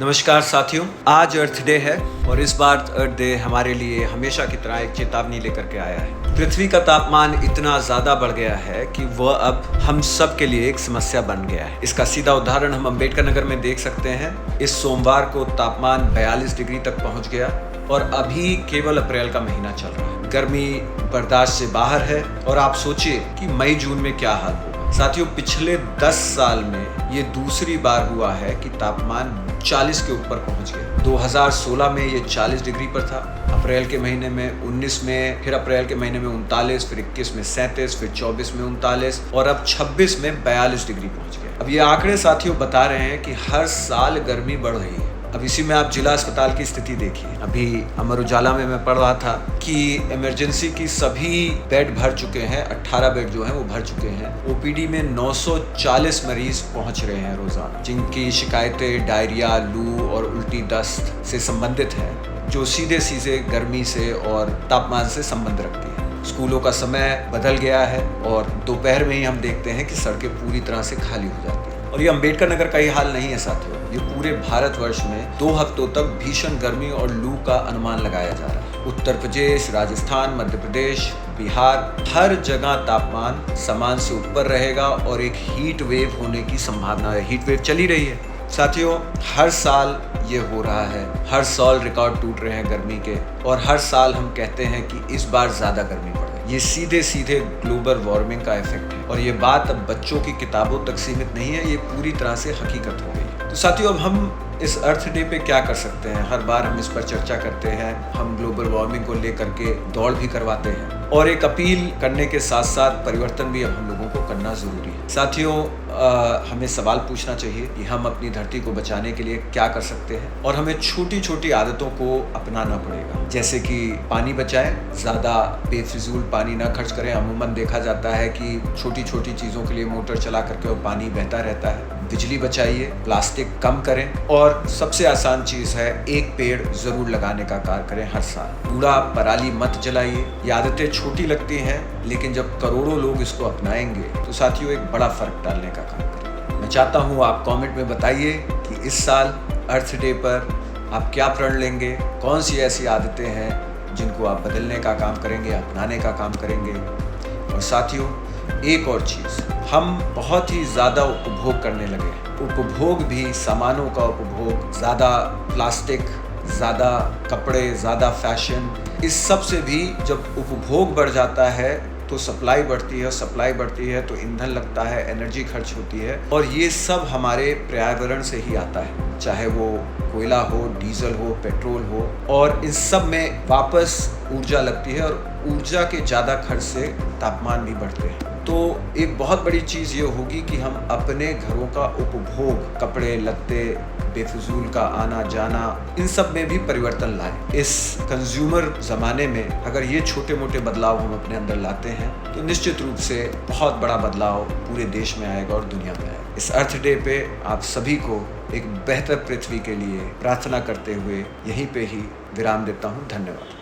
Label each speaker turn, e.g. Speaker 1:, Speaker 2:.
Speaker 1: नमस्कार साथियों, आज अर्थ डे है और इस बार अर्थ डे हमारे लिए हमेशा की तरह एक चेतावनी लेकर के आया है। पृथ्वी का तापमान इतना ज्यादा बढ़ गया है कि वह अब हम सब के लिए एक समस्या बन गया है। इसका सीधा उदाहरण हम अम्बेडकर नगर में देख सकते हैं। इस सोमवार को तापमान 42 डिग्री तक पहुंच गया और अभी केवल अप्रैल का महीना चल रहा है। गर्मी बर्दाश्त से बाहर है और आप सोचिए कि मई जून में क्या हाल होगा। साथियों, पिछले 10 साल में ये दूसरी बार हुआ है कि तापमान 40 के ऊपर पहुंच गया। 2016 में ये 40 डिग्री पर था, अप्रैल के महीने में 19 में, फिर अप्रैल के महीने में 39, फिर 21 में 37, फिर 24 में 39 और अब 26 में 42 डिग्री पहुंच गया। अब ये आंकड़े साथियों बता रहे हैं कि हर साल गर्मी बढ़ रही है। अब इसी में आप जिला अस्पताल की स्थिति देखिए। अभी अमर उजाला में मैं पढ़ रहा था कि इमरजेंसी की सभी बेड भर चुके हैं, 18 बेड जो हैं वो भर चुके हैं। ओपीडी में 940 मरीज पहुंच रहे हैं रोजाना, जिनकी शिकायतें डायरिया, लू और उल्टी दस्त से संबंधित है, जो सीधे सीधे गर्मी से और तापमान से संबंध रखती है। स्कूलों का समय बदल गया है और दोपहर में ही हम देखते हैं कि सड़कें पूरी तरह से खाली हो जाती हैं। और ये अम्बेडकर नगर का ही हाल नहीं है साथियों, ये पूरे भारतवर्ष में 2 हफ्तों तक भीषण गर्मी और लू का अनुमान लगाया जा रहा है। उत्तर प्रदेश, राजस्थान, मध्य प्रदेश, बिहार, हर जगह तापमान समान से ऊपर रहेगा और एक हीट वेव होने की संभावना है। हीट वेव चली रही है साथियों, हर साल ये हो रहा है। हर साल रिकॉर्ड टूट रहे हैं गर्मी के और हर साल हम कहते हैं कि इस बार ज्यादा गर्मी पड़ रही। ये सीधे सीधे ग्लोबल वार्मिंग का इफेक्ट है और ये बात अब बच्चों की किताबों तक सीमित नहीं है, ये पूरी तरह से हकीकत हो गई। तो साथियों, अब हम इस अर्थ डे पे क्या कर सकते हैं? हर बार हम इस पर चर्चा करते हैं, हम ग्लोबल वार्मिंग को लेकर के दौड़ भी करवाते हैं और एक अपील करने के साथ साथ परिवर्तन भी अब हम लोगों को करना जरूरी है। साथियों, हमें सवाल पूछना चाहिए कि हम अपनी धरती को बचाने के लिए क्या कर सकते हैं और हमें छोटी छोटी आदतों को अपनाना पड़ेगा, जैसे कि पानी बचाएं, ज़्यादा बेफिजूल पानी ना खर्च करें। अमूमन देखा जाता है कि छोटी छोटी चीज़ों के लिए मोटर चला करके वो पानी बहता रहता है। बिजली बचाइए, प्लास्टिक कम करें और सबसे आसान चीज़ है, एक पेड़ ज़रूर लगाने का कार्य करें हर साल। कूड़ा पराली मत जलाइए। ये आदतें छोटी लगती हैं, लेकिन जब करोड़ों लोग इसको अपनाएंगे तो साथियों एक बड़ा फर्क डालने का काम करें। मैं चाहता हूँ आप कमेंट में बताइए कि इस साल अर्थ डे पर आप क्या प्रण लेंगे, कौन सी ऐसी आदतें हैं जिनको आप बदलने का काम करेंगे, अपनाने का काम करेंगे। और साथियों, एक और चीज़, हम बहुत ही ज़्यादा उपभोग करने लगे हैं। उपभोग भी, सामानों का उपभोग, ज़्यादा प्लास्टिक, ज़्यादा कपड़े, ज़्यादा फैशन, इस सब से भी जब उपभोग बढ़ जाता है तो सप्लाई बढ़ती है, सप्लाई बढ़ती है तो ईंधन लगता है, एनर्जी खर्च होती है और ये सब हमारे पर्यावरण से ही आता है, चाहे वो कोयला हो, डीजल हो, पेट्रोल हो, और इन सब में वापस ऊर्जा लगती है और ऊर्जा के ज़्यादा खर्च से तापमान भी बढ़ते हैं। तो एक बहुत बड़ी चीज़ ये होगी कि हम अपने घरों का उपभोग, कपड़े लत्ते, बेफिजूल का आना जाना, इन सब में भी परिवर्तन लाएं। इस कंज्यूमर ज़माने में अगर ये छोटे मोटे बदलाव हम अपने अंदर लाते हैं तो निश्चित रूप से बहुत बड़ा बदलाव पूरे देश में आएगा और दुनिया में आएगा। इस अर्थ डे पे आप सभी को एक बेहतर पृथ्वी के लिए प्रार्थना करते हुए यहीं पे ही विराम देता हूँ। धन्यवाद।